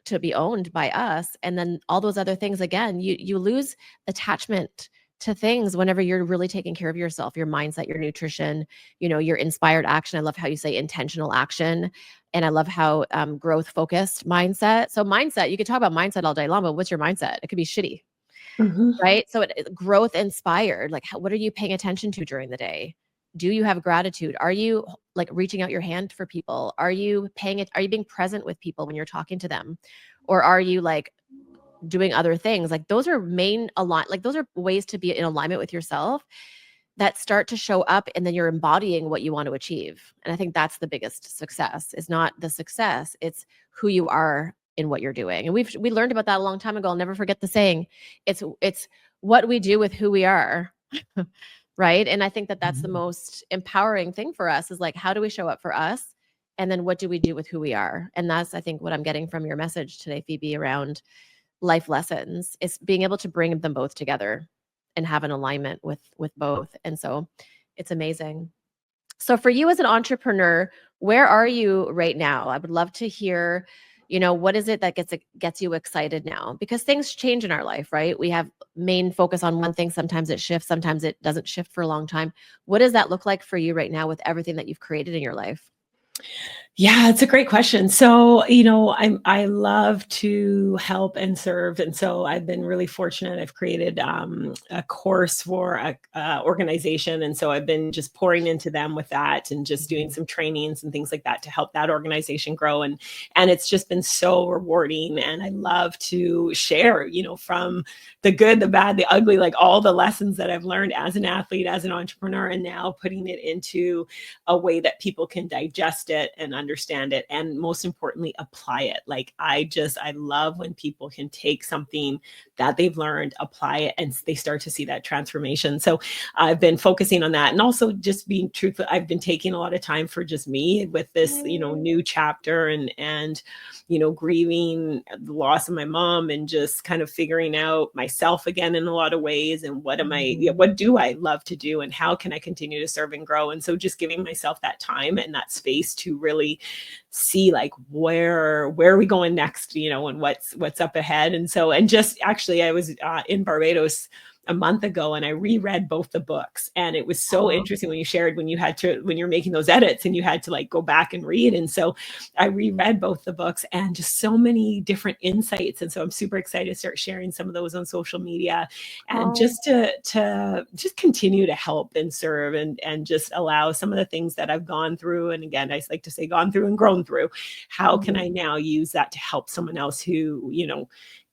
to be owned by us. And then all those other things, again, you lose attachment to things whenever you're really taking care of yourself, your mindset, your nutrition, your inspired action. I love how you say intentional action. And I love how growth focused mindset. So mindset, you could talk about mindset all day long, but what's your mindset? It could be shitty, right? So growth inspired, like what are you paying attention to during the day? Do you have gratitude? Are you like reaching out your hand for people? Are you paying it? Are you being present with people when you're talking to them? Or are you like doing other things? Like those are those are ways to be in alignment with yourself that start to show up, and then you're embodying what you want to achieve. And I think that's the biggest success. Is not the success, it's who you are in what you're doing. And we learned about that a long time ago. I'll never forget the saying. It's what we do with who we are. Right? And I think that that's the most empowering thing for us, is like, how do we show up for us? And then what do we do with who we are? And that's, I think, what I'm getting from your message today, Phebe, around life lessons, is being able to bring them both together and have an alignment with both. And so it's amazing. So for you as an entrepreneur, where are you right now? I would love to hear, what is it that gets you excited now? Because things change in our life, right? We have main focus on one thing. Sometimes it shifts, sometimes it doesn't shift for a long time. What does that look like for you right now with everything that you've created in your life? Yeah, it's a great question. So, I love to help and serve, and so I've been really fortunate. I've created a course for a organization, and so I've been just pouring into them with that, and just doing Mhm. some trainings and things like that to help that organization grow. And it's just been so rewarding. And I love to share, from the good, the bad, the ugly, like all the lessons that I've learned as an athlete, as an entrepreneur, and now putting it into a way that people can digest it and understand it, and most importantly apply it. Like I love when people can take something that they've learned, apply it, and they start to see that transformation. So I've been focusing on that, and also just being truthful. I've been taking a lot of time for just me with this, Yay. new chapter, and grieving the loss of my mom, and just kind of figuring out myself again in a lot of ways, and Mhm. what do I love to do, and how can I continue to serve and grow. And so just giving myself that time and that space to really see, like, where are we going next, and what's up ahead. And so, and just actually, I was in Barbados a month ago, and I reread both the books, and it was so Aw. interesting when you shared, when you're making those edits and you had to like go back and read. And so I reread both the books, and just so many different insights. And so I'm super excited to start sharing some of those on social media, and Oh. just to just continue to help and serve, and just allow some of the things that I've gone through. And again, I like to say gone through and grown through. How can Mhm. I now use that to help someone else who,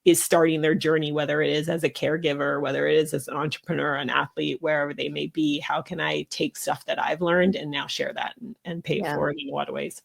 is starting their journey, whether it is as a caregiver, whether it is as an entrepreneur, an athlete, wherever they may be? How can I take stuff that I've learned and now share that, and pay it Yeah. forward in a lot of ways?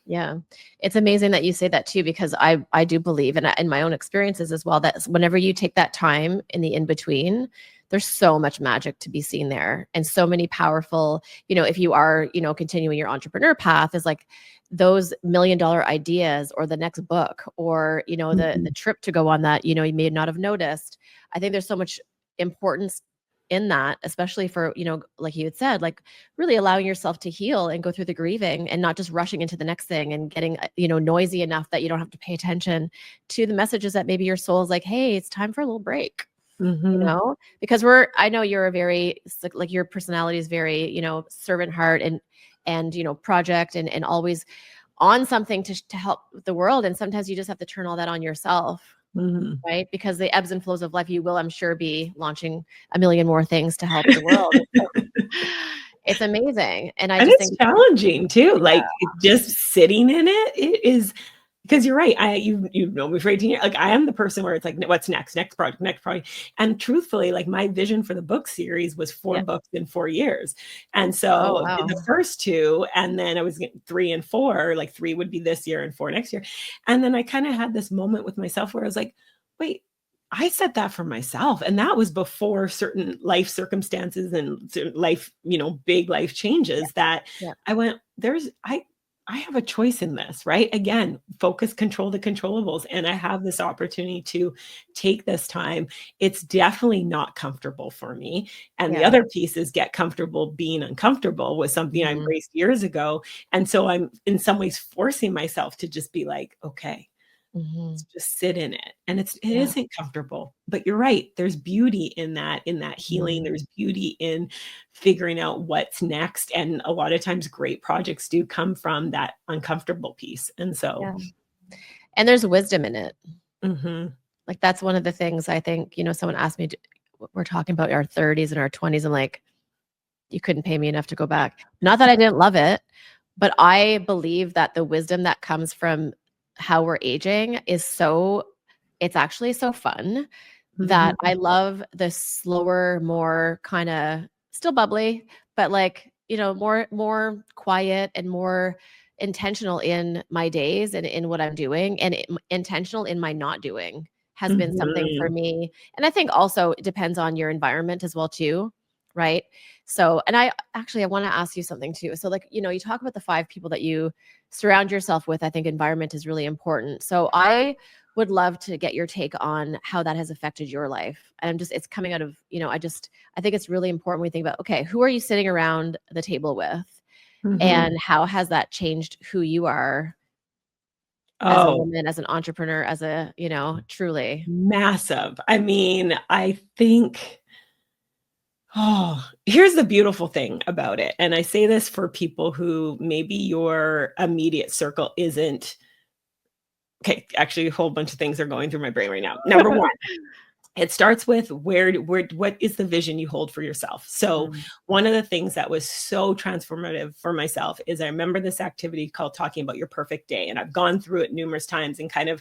Yeah. It's amazing that you say that too, because I do believe, and in my own experiences as well, that whenever you take that time in the in between, there's so much magic to be seen there, and so many powerful, if you are, continuing your entrepreneur path, is like those $1 million ideas, or the next book, or the Mhm, trip to go on that, you may not have noticed. I think there's so much importance in that, especially for, like you had said, like really allowing yourself to heal and go through the grieving, and not just rushing into the next thing and getting, noisy enough that you don't have to pay attention to the messages that maybe your soul is like, hey, it's time for a little break, mhm, because I know you're a very, like your personality is very, servant heart, and project, and always on something to help the world. And sometimes you just have to turn all that on yourself, mhm. right? Because the ebbs and flows of life, you will, I'm sure, be launching a million more things to help the world. It's amazing, and I And just it's think, challenging too, yeah, like, just sitting in it is, because you're right. You've known me for 18 years. Like, I am the person where it's like, what's next? Next project, next project. And truthfully, like, my vision for the book series was 4 yeah. books in 4 years. And Oh, so I did the wow. first 2, and then I was getting 3 and 4, like 3 would be this year and 4 next year. And then I kind of had this moment with myself where I was like, wait, I said that for myself. And that was before certain life circumstances and life, big life Yeah, changes, that yeah, I went, I have a choice in this, right? Again, focus, control the controllables. And I have this opportunity to take this time. It's definitely not comfortable for me. And the yeah. other piece is get comfortable being uncomfortable, was something I Mhm, embraced years ago. And so I'm in some ways forcing myself to just be like, okay, mhm. just sit in it. And it Yeah. isn't comfortable, but you're right. There's beauty in that healing. Mhm. There's beauty in figuring out what's next. And a lot of times great projects do come from that uncomfortable piece. And so, Yeah, and there's wisdom in it. mhm, Like, that's one of the things I think, someone asked me, we're talking about our 30s and our 20s. I'm like, you couldn't pay me enough to go back. Not that I didn't love it, but I believe that the wisdom that comes from how we're aging is so, it's actually so fun, that mhm, I love the slower, more kinda still bubbly, but, like, more quiet and more intentional in my days and in what I'm doing, and intentional in my not doing has been something for mhm. me. And I think also it depends on your environment as well too, right? So, and I wanna ask you something too. So, like, you talk about the 5 people that you surround yourself with. I think environment is really important. So I would love to get your take on how that has affected your life. And it's coming out of, I think it's really important when we think about, okay, who are you sitting around the table with? Mhm. And how has that changed who you are as a Oh, woman, as an entrepreneur, as a, truly. massive. I mean, I think Oh, here's the beautiful thing about it. And I say this for people who maybe your immediate circle isn't okay. Actually, a whole bunch of things are going through my brain right now. Number one, it starts with what is the vision you hold for yourself. So Mm. one of the things that was so transformative for myself is I remember this activity called talking about your perfect day, and I've gone through it numerous times and kind of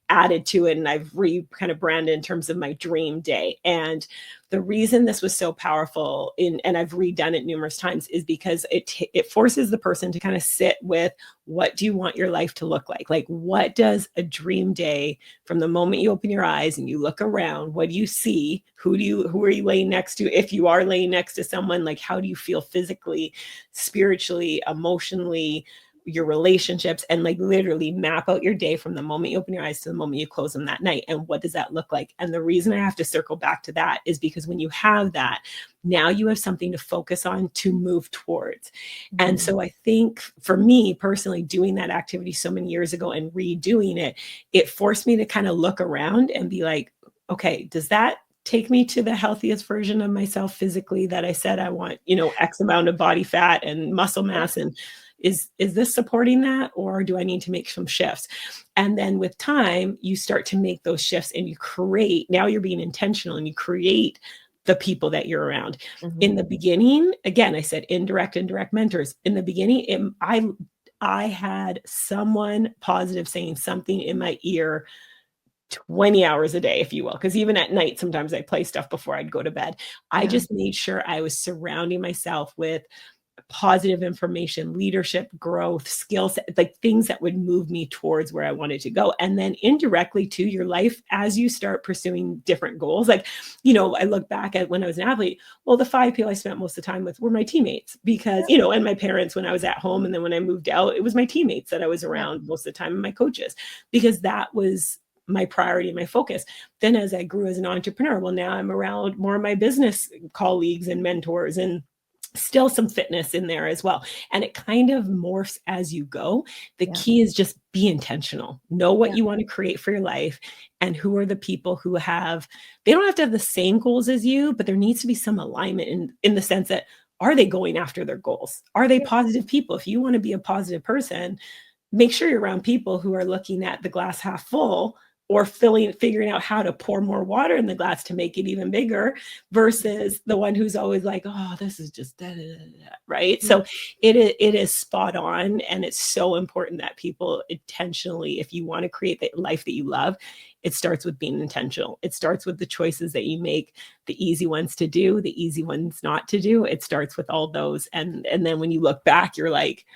added to it, and I've kind of branded in terms of my dream day. And the reason this was so powerful and I've redone it numerous times is because it forces the person to kind of sit with, what do you want your life to look like? Like, what does a dream day, from the moment you open your eyes and you look around, what do you see? Who are you laying next to? If you are laying next to someone, like, how do you feel physically, spiritually, emotionally, your relationships, and like literally map out your day from the moment you open your eyes to the moment you close them that night. And what does that look like? And the reason I have to circle back to that is because when you have that, now you have something to focus on, to move towards. And so I think for me personally, doing that activity so many years ago and redoing it, it forced me to kind of look around and be like, okay, does that take me to the healthiest version of myself physically that I said I want, X amount of body fat and muscle mass, and is this supporting that, or do I need to make some shifts? And then with time, you start to make those shifts and you create, now you're being intentional and you create the people that you're around. In the beginning, again, I said indirect and direct mentors. In the beginning, I had someone positive saying something in my ear 20 hours a day, if you will, because even at night, sometimes I play stuff before I'd go to bed. I just made sure I was surrounding myself with positive information, leadership, growth, skills, like things that would move me towards where I wanted to go. And then indirectly to your life, as you start pursuing different goals, like, I look back at when I was an athlete, well, the 5 people I spent most of the time with were my teammates because, and my parents when I was at home. And then when I moved out, it was my teammates that I was around most of the time, and my coaches, because that was my priority and my focus. Then as I grew as an entrepreneur, well, now I'm around more of my business colleagues and mentors, and still some fitness in there as well. And it kind of morphs as you go. The key is just be intentional. Know what you want to create for your life, and who are the people who they don't have to have the same goals as you, but there needs to be some alignment in the sense that, are they going after their goals? Are they positive people? If you want to be a positive person, make sure you're around people who are looking at the glass half full, or figuring out how to pour more water in the glass to make it even bigger, versus the one who's always like, oh, this is just da, da, da, da, right? So it is spot on. And it's so important that people intentionally, if you want to create the life that you love, it starts with being intentional. It starts with the choices that you make, the easy ones to do, the easy ones not to do. It starts with all those. And then when you look back, you're like,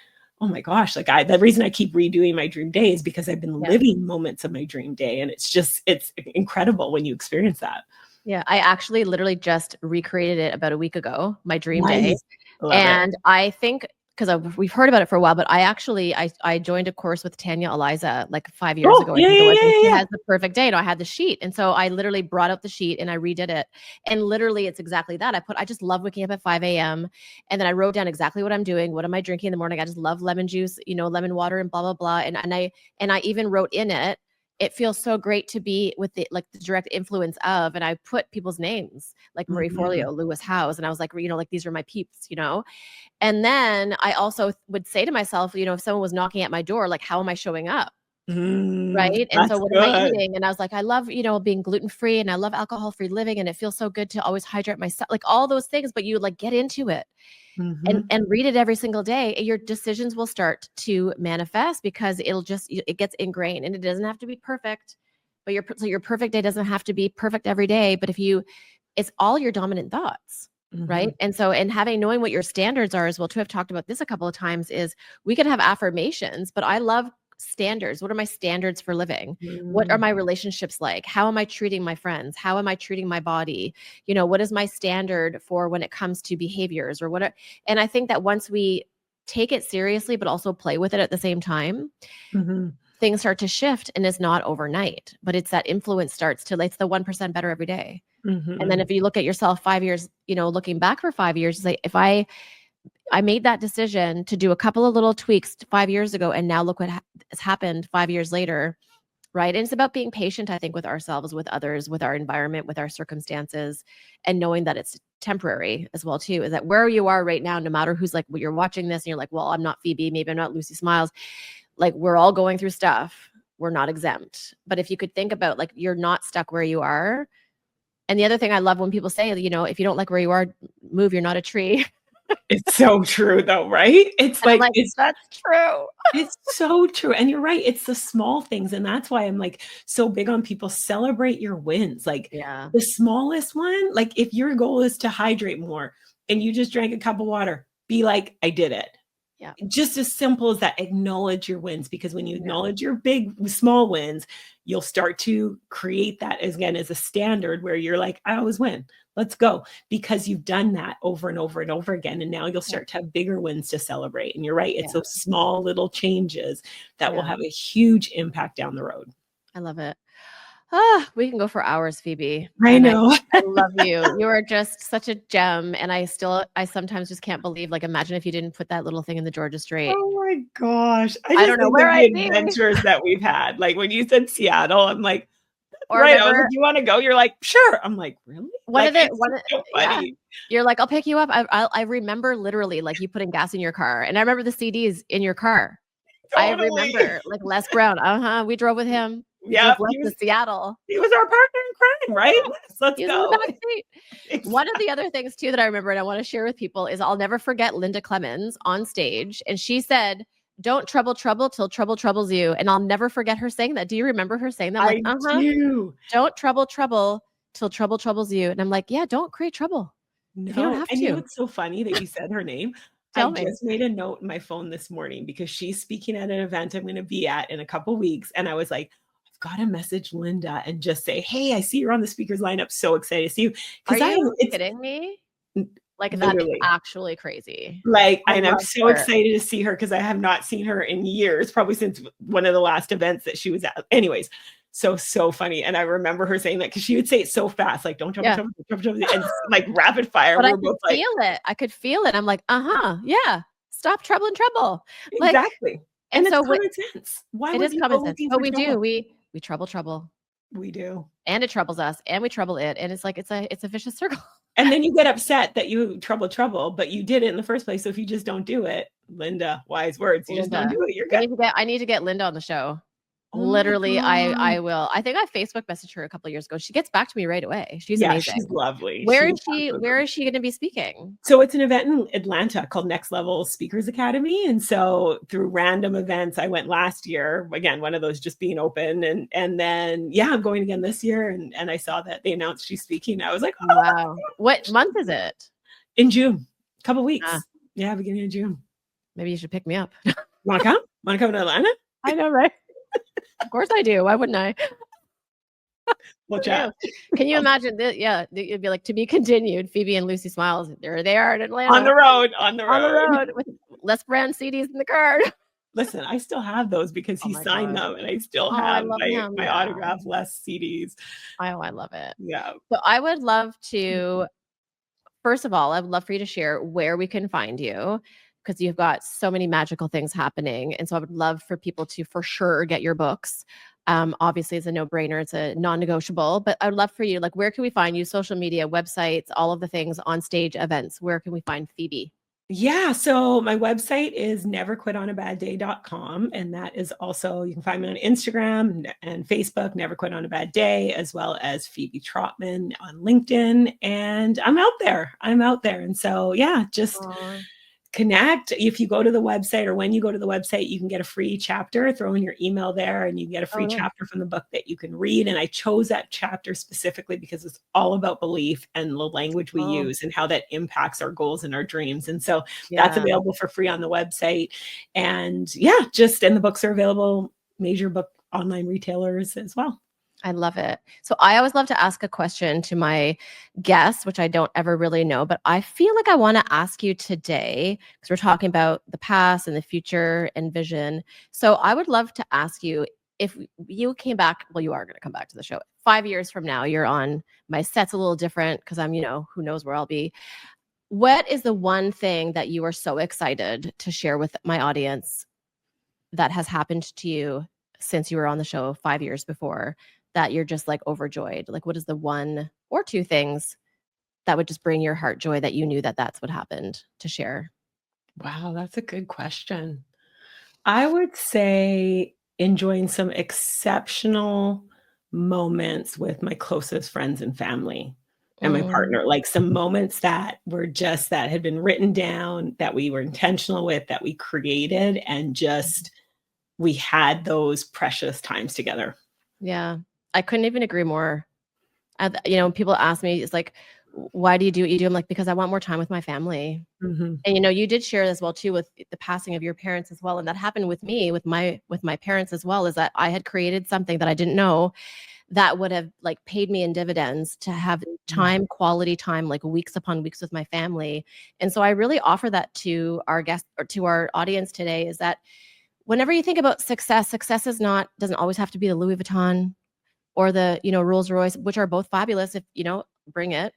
oh my gosh, like the reason I keep redoing my dream day is because I've been living moments of my dream day. And it's incredible when you experience that. Yeah, I actually literally just recreated it about a week ago, my dream day. Nice. Love it. And I think, because we've heard about it for a while, but I joined a course with Tanya Eliza like 5 years ago, I think it was. And she has the perfect day. And I had the sheet. And so I literally brought out the sheet and I redid it. And literally it's exactly that. I just love waking up at 5 a.m. And then I wrote down exactly what I'm doing. What am I drinking in the morning? I just love lemon juice, lemon water and blah, blah, blah. And I even wrote in it, it feels so great to be with the direct influence of, and I put people's names like Marie Forleo, Lewis Howes. And I was like, these are my peeps, And then I also would say to myself, if someone was knocking at my door, like, how am I showing up? Right. And so what am I eating? And I was like, I love, being gluten-free, and I love alcohol-free living. And it feels so good to always hydrate myself, like all those things, but you like get into it. And read it every single day. Your decisions will start to manifest because it gets ingrained, and it doesn't have to be perfect, but your perfect day doesn't have to be perfect every day. But it's all your dominant thoughts. Right. And so, knowing what your standards are as well, too, I've talked about this a couple of times, is we can have affirmations, but I love standards. What are my standards for living? What are my relationships like? How am I treating my friends? How am I treating my body? What is my standard for when it comes to behaviors and I think that once we take it seriously, but also play with it at the same time, things start to shift, and it's not overnight, but it's that influence it's the 1% better every day. And then if you look at yourself 5 years, looking back for 5 years, it's like, if I made that decision to do a couple of little tweaks 5 years ago, and now look what has happened 5 years later, right? And it's about being patient, I think, with ourselves, with others, with our environment, with our circumstances, and knowing that it's temporary as well too, is that where you are right now, no matter who's like, well, you're watching this and you're like, well, I'm not Phebe, maybe I'm not Lucy Smiles. Like, we're all going through stuff. We're not exempt. But if you could think about, like, you're not stuck where you are. And the other thing I love when people say, you know, if you don't like where you are, move, you're not a tree. It's so true though, right? It's And I'm like, like, that's true. it's so true. And you're right. It's the small things. And that's why I'm like so big on people celebrate your wins. Like Yeah. the smallest one, like if your goal is to hydrate more and you just drank a cup of water, be like, I did it. Yeah. Just as simple as that, acknowledge your wins, because when you Yeah. acknowledge your small wins, you'll start to create that again as a standard where you're like, I always win. Let's go, because you've done that over and over and over again. And now you'll start to have bigger wins to celebrate. And you're right. It's those small little changes that will have a huge impact down the road. I love it. We can go for hours, Phebe. I know. I love you. You are just such a gem. And I sometimes just can't believe, like, imagine if you didn't put that little thing in the Georgia Strait. Oh my gosh. I don't know where I'd be. Adventures that we've had. Like when you said Seattle, I'm like, or right. I was like, you want to go? You're like, sure. I'm like, really? So funny. You're like, I'll pick you up. I remember literally like you putting gas in your car. And I remember the CDs in your car. Totally. I remember like Les Brown. We drove with him. Yeah, he was to Seattle. He was our partner in crime, right? Let's go. Exactly. One of the other things too that I remember and I want to share with people is I'll never forget Linda Clemens on stage, and she said, "Don't trouble till trouble troubles you." And I'll never forget her saying that. Do you remember her saying that? I'm like, I do. Don't trouble till trouble troubles you. And I'm like, yeah, don't create trouble. No, you don't have to. You know what's so funny that you said her name? I just made a note in my phone this morning because she's speaking at an event I'm going to be at in a couple weeks, and I was like, got to message Linda and just say, hey, I see you're on the speakers lineup. So excited to see you. Are you kidding me? Like, that's actually crazy. Like, and I'm so excited to see her because I have not seen her in years, probably since one of the last events that she was at. Anyways, so funny. And I remember her saying that because she would say it so fast, like, don't trouble, and like rapid fire. But I could feel it. I could feel it. I'm like, yeah, stop troubling trouble. Exactly. And so common sense. Why it is common sense? But we do. We trouble. We do. And it troubles us and we trouble it. And it's like, it's a vicious circle. And then you get upset that you trouble, but you did it in the first place. So if you just don't do it, Linda, wise words, you just don't do it. You're good. I need to get Linda on the show. Literally, I will. I think I Facebook messaged her a couple of years ago. She gets back to me right away. She's amazing. She's lovely. Where is she going to be speaking? So it's an event in Atlanta called Next Level Speakers Academy. And so through random events, I went last year, again, one of those just being open. And then, I'm going again this year. And I saw that they announced she's speaking. I was like, oh, wow. What month is it? In June, a couple of weeks. Yeah, beginning of June. Maybe you should pick me up. Want to come? Want to come to Atlanta? I know, right? Of course I do. Why wouldn't I? We'll chat. Can you imagine that? Yeah, it'd be like, to be continued. Phebe and Lucy Smiles. There they are in Atlanta. On the road with Les Brown CDs in the car. Listen, I still have those because he signed them, and I still have my autographed Les CDs. Oh, I love it. Yeah. So I would love to, first of all, I would love for you to share where we can find you, because you've got so many magical things happening. And so I would love for people to for sure get your books. Obviously, it's a no-brainer. It's a non-negotiable. But I would love for you, like, where can we find you? Social media, websites, all of the things, on stage events. Where can we find Phebe? Yeah, so my website is neverquitonabadday.com. And that is also, you can find me on Instagram and Facebook, Never Quit on a Bad Day, as well as Phebe Trotman on LinkedIn. And I'm out there. And so, just connect. If you go to the website, or when you go to the website, you can get a free chapter. Throw in your email there and you get a free chapter from the book that you can read. And I chose that chapter specifically because it's all about belief and the language we use and how that impacts our goals and our dreams. And so that's available for free on the website. And and the books are available major book online retailers as well. I love it. So I always love to ask a question to my guests, which I don't ever really know, but I feel like I want to ask you today, because we're talking about the past and the future and vision. So I would love to ask you, if you came back, well, you are going to come back to the show 5 years from now, you're on, my set's a little different because I'm, who knows where I'll be. What is the one thing that you are so excited to share with my audience that has happened to you since you were on the show 5 years before, that you're just like overjoyed? Like, what is the one or two things that would just bring your heart joy that you knew that that's what happened to share? Wow, that's a good question. I would say enjoying some exceptional moments with my closest friends and family and my Mm, partner, like some moments that were just that had been written down, that we were intentional with, that we created, and just we had those precious times together. yeah. I couldn't even agree more. People ask me, it's like, why do you do what you do? I'm like, because I want more time with my family. Mhm. And you did share as well too with the passing of your parents as well. And that happened with me, with my parents as well, is that I had created something that I didn't know that would have like paid me in dividends to have Mhm. time, quality time, like weeks upon weeks with my family. And so I really offer that to our guests or to our audience today, is that whenever you think about success, success doesn't always have to be the Louis Vuitton or the, Rolls Royce, which are both fabulous if, bring it.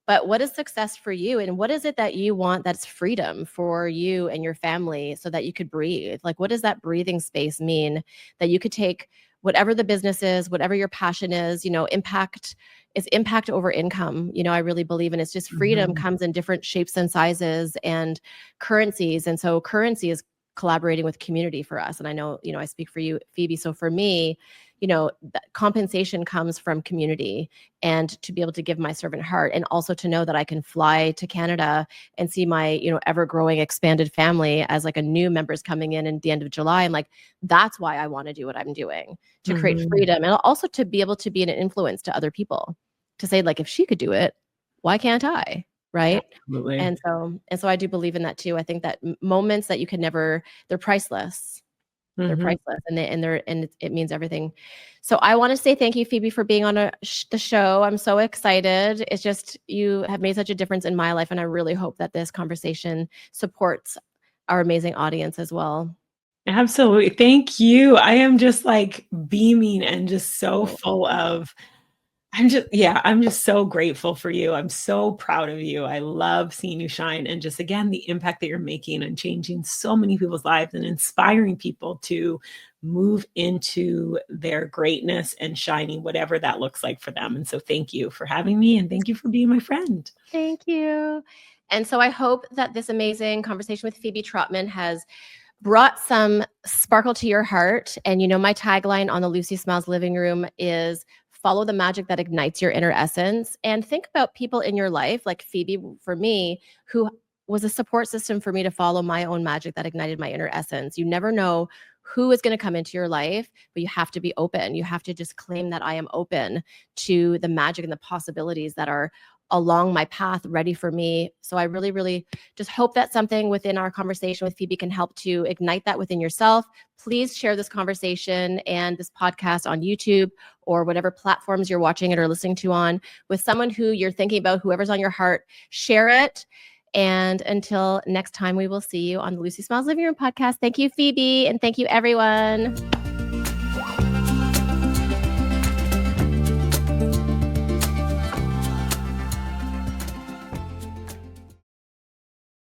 But what is success for you? And what is it that you want that's freedom for you and your family so that you could breathe? Like, what does that breathing space mean that you could take whatever the business is, whatever your passion is, impact over income. I really believe in it's just freedom Mhm. comes in different shapes and sizes and currencies. And so currency is collaborating with community for us. And I know, I speak for you, Phoebe. So for me, that compensation comes from community and to be able to give my servant heart and also to know that I can fly to Canada and see my, ever growing expanded family as like a new members coming in at the end of July. And like, that's why I want to do what I'm doing, to create Mhm. freedom and also to be able to be an influence to other people, to say like, if she could do it, why can't I? Right. Absolutely. And so I do believe in that too. I think that moments that you can never, they're priceless. They're Mhm. priceless, and it means everything. So I wanna say thank you, Phoebe, for being on the show. I'm so excited. It's just you have made such a difference in my life, and I really hope that this conversation supports our amazing audience as well. Absolutely. Thank you. I am just like beaming and just so Oh, full of I'm just so grateful for you. I'm so proud of you. I love seeing you shine and just again the impact that you're making and changing so many people's lives and inspiring people to move into their greatness and shining whatever that looks like for them. And so thank you for having me and thank you for being my friend. thank you. And so I hope that this amazing conversation with Phoebe Trotman has brought some sparkle to your heart. And my tagline on the Lucy Smiles Living Room is follow the magic that ignites your inner essence. And think about people in your life, like Phoebe for me, who was a support system for me to follow my own magic that ignited my inner essence. You never know who is going to come into your life, but you have to be open. You have to just claim that I am open to the magic and the possibilities that are along my path ready for me. So I really, really just hope that something within our conversation with Phoebe can help to ignite that within yourself. Please share this conversation and this podcast on YouTube or whatever platforms you're watching it or listening to on with someone who you're thinking about, whoever's on your heart. Share it. And until next time, we will see you on the Lucy Smiles Living Room podcast. Thank you, Phoebe. And thank you, everyone.